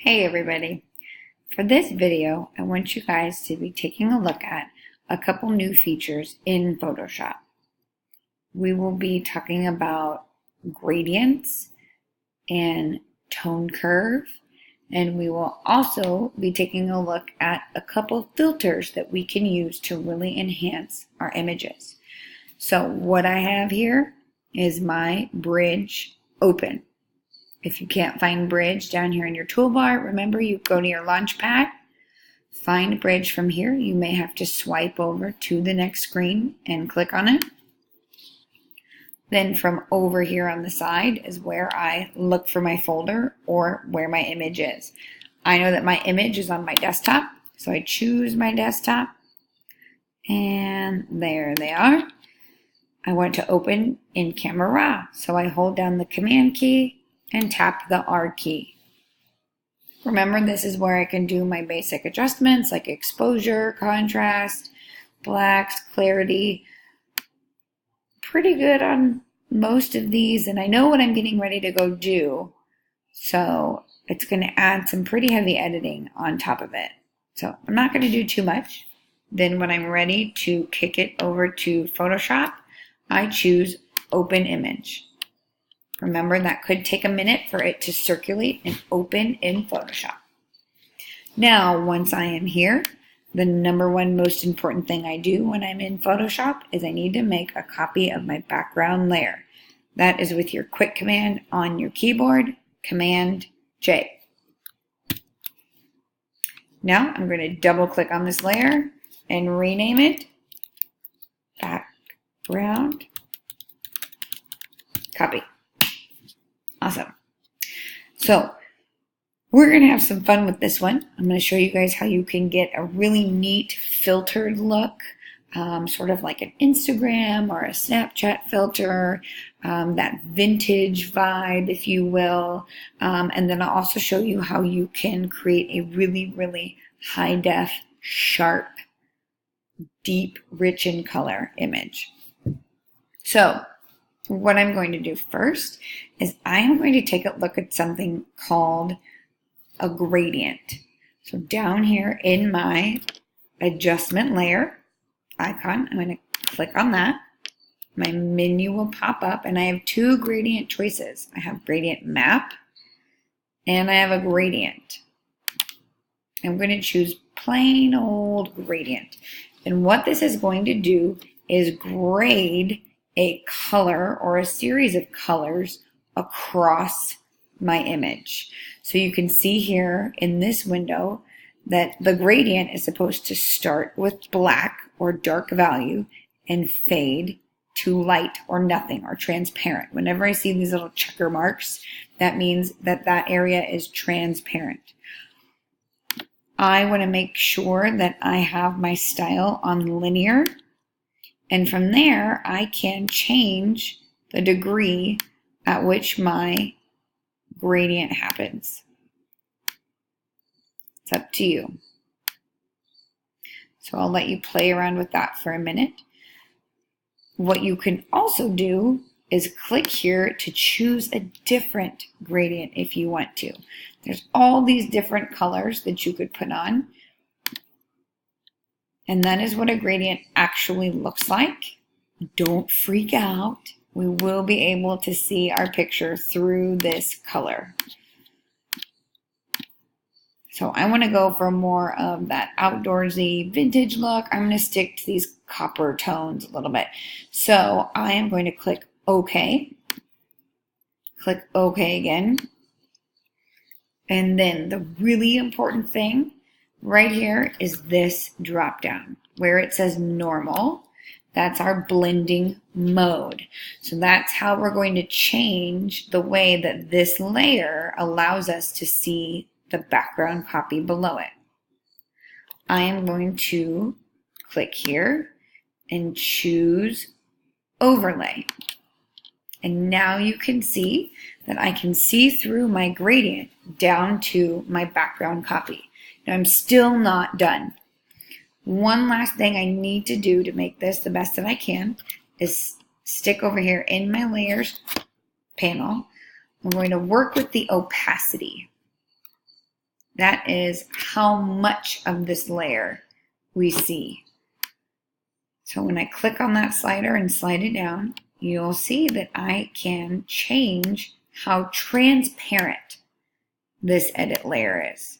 Hey everybody. For this video, I want you guys to be taking a look at a couple new features in Photoshop. We will be talking about gradients and tone curve, and we will also be taking a look at a couple filters that we can use to really enhance our images. So what I have here is my bridge open. If you can't find bridge down here in your toolbar, remember you go to your launch pad, find bridge from here. You may have to swipe over to the next screen and click on it. Then from over here on the side is where I look for my folder or where my image is. I know that my image is on my desktop, so I choose my desktop, and there they are. I want to open in Camera Raw, so I hold down the Command key and tap the R key. Remember, this is where I can do my basic adjustments like exposure, contrast, blacks, clarity. Pretty good on most of these, and I know what I'm getting ready to go do, so it's going to add some pretty heavy editing on top of it. So I'm not going to do too much. Then when I'm ready to kick it over to Photoshop, I choose Open Image. Remember, that could take a minute for it to circulate and open in Photoshop. Now, once I am here, the number one most important thing I do when I'm in Photoshop is I need to make a copy of my background layer. That is with your quick command on your keyboard, Command J. Now, I'm going to double click on this layer and rename it Background Copy. Awesome. So we're going to have some fun with this one. I'm going to show you guys how you can get a really neat filtered look, sort of like an Instagram or a Snapchat filter, that vintage vibe, if you will. And then I'll also show you how you can create a really, really high def, sharp, deep, rich in color image. So what I'm going to do first is I am going to take a look at something called a gradient. So down here in my adjustment layer icon, I'm going to click on that. My menu will pop up and I have two gradient choices. I have gradient map and I have a gradient. I'm going to choose plain old gradient. And what this is going to do is grade a color or a series of colors across my image. So you can see here in this window that the gradient is supposed to start with black or dark value and fade to light or nothing or transparent. Whenever I see these little checker marks, that means that that area is transparent. I want to make sure that I have my style on linear. And from there, I can change the degree at which my gradient happens. It's up to you. So I'll let you play around with that for a minute. What you can also do is click here to choose a different gradient if you want to. There's all these different colors that you could put on. And that is what a gradient actually looks like. Don't freak out. We will be able to see our picture through this color. So I want to go for more of that outdoorsy vintage look. I'm going to stick to these copper tones a little bit. So I am going to click OK. Click OK again. And then the really important thing right here is this drop down where it says normal. That's our blending mode. So that's how we're going to change the way that this layer allows us to see the background copy below it. I am going to click here and choose overlay. And now you can see that I can see through my gradient down to my background copy. Now I'm still not done. One last thing I need to do to make this the best that I can is stick over here in my layers panel. I'm going to work with the opacity. That is how much of this layer we see. So when I click on that slider and slide it down, you'll see that I can change how transparent this edit layer is.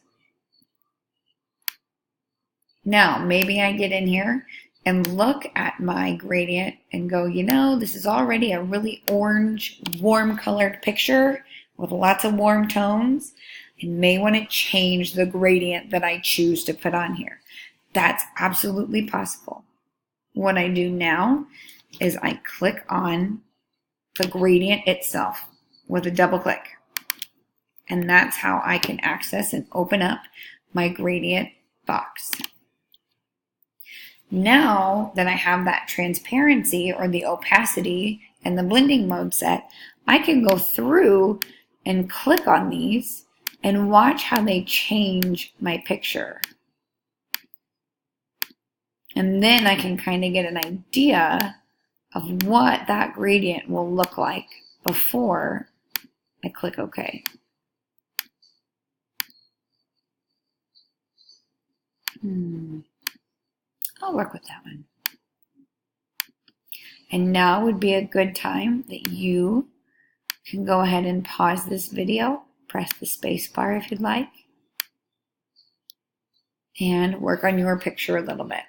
Now, maybe I get in here and look at my gradient and go, you know, this is already a really orange, warm colored picture with lots of warm tones. I may want to change the gradient that I choose to put on here. That's absolutely possible. What I do now is I click on the gradient itself with a double click. And that's how I can access and open up my gradient box. Now that I have that transparency or the opacity and the blending mode set, I can go through and click on these and watch how they change my picture. And then I can kind of get an idea of what that gradient will look like before I click OK. I'll work with that one. And now would be a good time that you can go ahead and pause this video, press the space bar if you'd like, and work on your picture a little bit.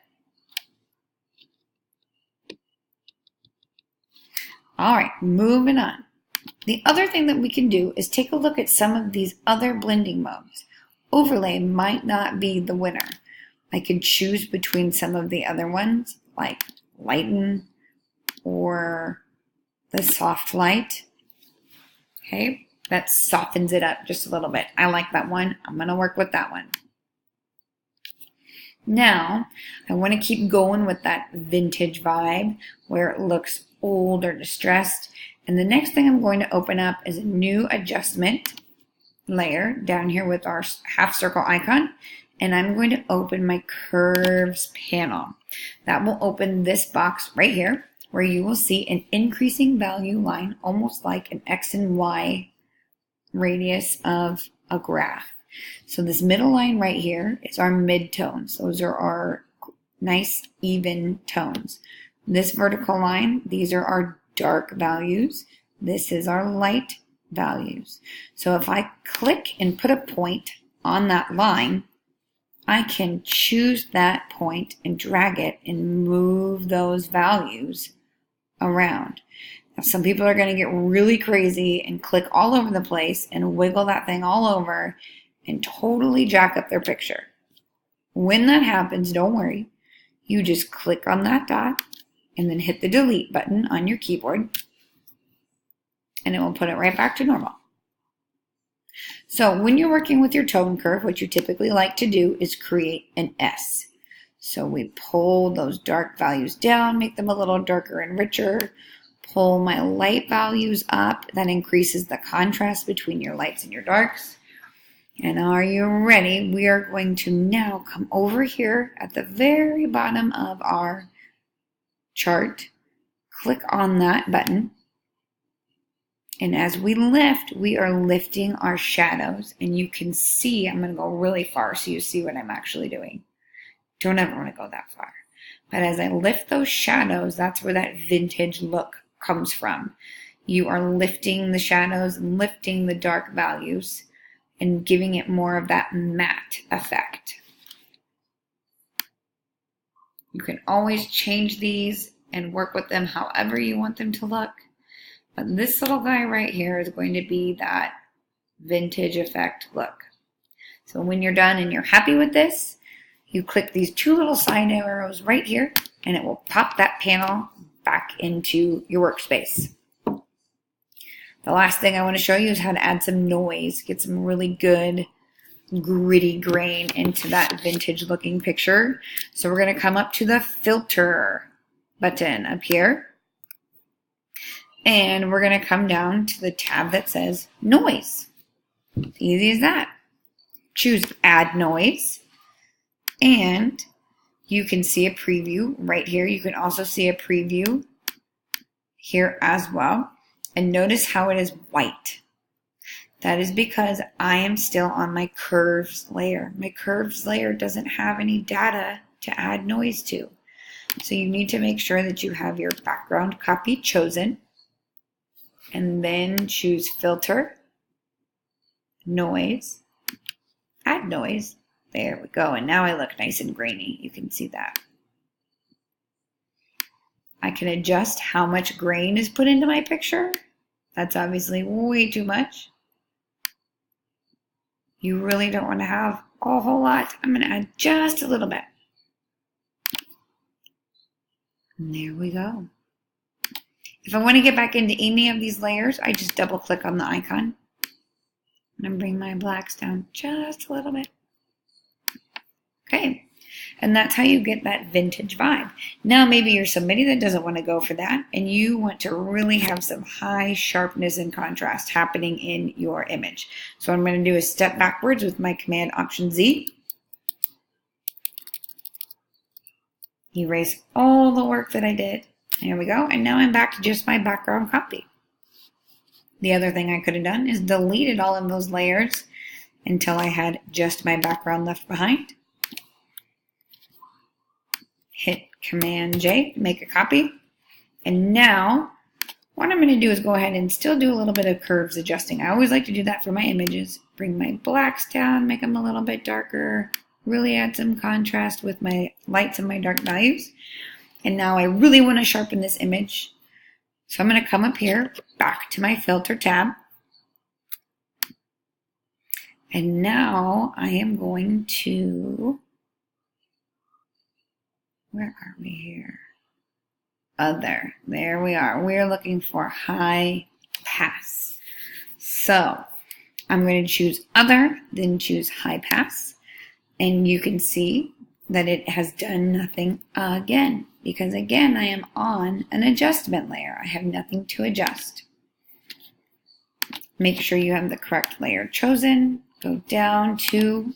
All right, moving on. The other thing that we can do is take a look at some of these other blending modes. Overlay might not be the winner. I could choose between some of the other ones, like lighten or the soft light. Okay, that softens it up just a little bit. I like that one. I'm going to work with that one. Now, I want to keep going with that vintage vibe where it looks old or distressed. And the next thing I'm going to open up is a new adjustment layer down here with our half circle icon. And I'm going to open my curves panel. That will open this box right here where you will see an increasing value line, almost like an X and Y radius of a graph. So this middle line right here is our mid-tones. Those are our nice even tones. This vertical line, these are our dark values. This is our light values. So if I click and put a point on that line, I can choose that point and drag it and move those values around. Now, some people are going to get really crazy and click all over the place and wiggle that thing all over and totally jack up their picture. When that happens, don't worry. You just click on that dot and then hit the delete button on your keyboard and it will put it right back to normal. So when you're working with your tone curve, what you typically like to do is create an S. So we pull those dark values down, make them a little darker and richer. Pull my light values up. That increases the contrast between your lights and your darks. And are you ready? We are going to now come over here at the very bottom of our chart. Click on that button. And as we lift, we are lifting our shadows. And you can see, I'm going to go really far so you see what I'm actually doing. Don't ever want to go that far. But as I lift those shadows, that's where that vintage look comes from. You are lifting the shadows and lifting the dark values and giving it more of that matte effect. You can always change these and work with them however you want them to look. But this little guy right here is going to be that vintage effect look. So when you're done and you're happy with this, you click these two little side arrows right here and it will pop that panel back into your workspace. The last thing I want to show you is how to add some noise, get some really good gritty grain into that vintage looking picture. So we're going to come up to the filter button up here. And we're going to come down to the tab that says noise. Easy as that. Choose add noise. And you can see a preview right here. You can also see a preview here as well. And notice how it is white. That is because I am still on my curves layer. My curves layer doesn't have any data to add noise to. So you need to make sure that you have your background copy chosen, and then choose Filter, Noise, Add Noise. There we go. And now I look nice and grainy. You can see that. I can adjust how much grain is put into my picture. That's obviously way too much. You really don't want to have a whole lot. I'm going to add just a little bit. And there we go. If I want to get back into any of these layers, I just double click on the icon. And I'm bring my blacks down just a little bit. Okay. And that's how you get that vintage vibe. Now maybe you're somebody that doesn't want to go for that and you want to really have some high sharpness and contrast happening in your image. So what I'm going to do is step backwards with my Command Option Z. Erase all the work that I did. There we go. And now I'm back to just my background copy. The other thing I could have done is deleted all of those layers until I had just my background left behind. Hit Command J, make a copy. And now what I'm going to do is go ahead and still do a little bit of curves adjusting. I always like to do that for my images. Bring my blacks down, make them a little bit darker, really add some contrast with my lights and my dark values. And now I really want to sharpen this image. So I'm going to come up here, back to my Filter tab. And now I am going to, where are we here? Other. There we are. We're looking for high pass. So I'm going to choose Other, then choose high pass. And you can see that it has done nothing again. Because again, I am on an adjustment layer. I have nothing to adjust. Make sure you have the correct layer chosen. Go down to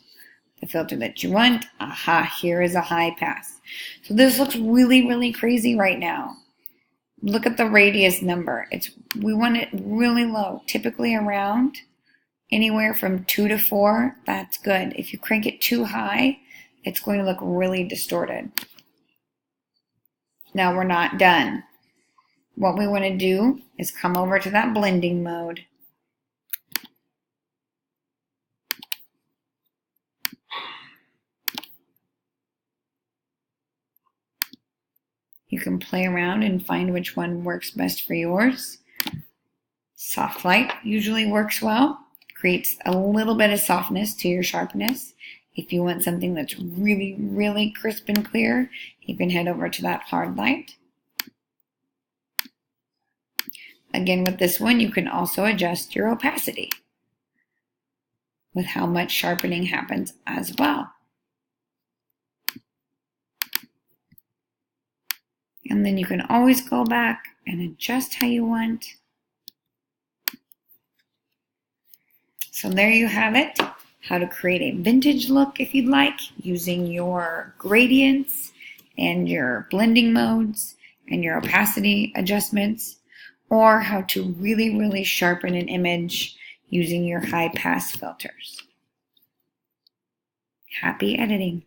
the filter that you want. Aha, here is a high pass. So this looks really, really crazy right now. Look at the radius number. We want it really low, typically around anywhere from 2 to 4. That's good. If you crank it too high, it's going to look really distorted. Now we're not done. What we want to do is come over to that blending mode. You can play around and find which one works best for yours. Soft light usually works well. Creates a little bit of softness to your sharpness. If you want something that's really, really crisp and clear, you can head over to that hard light. Again, with this one, you can also adjust your opacity with how much sharpening happens as well. And then you can always go back and adjust how you want. So there you have it. How to create a vintage look if you'd like, using your gradients and your blending modes and your opacity adjustments, or how to really, really sharpen an image using your high pass filters. Happy editing.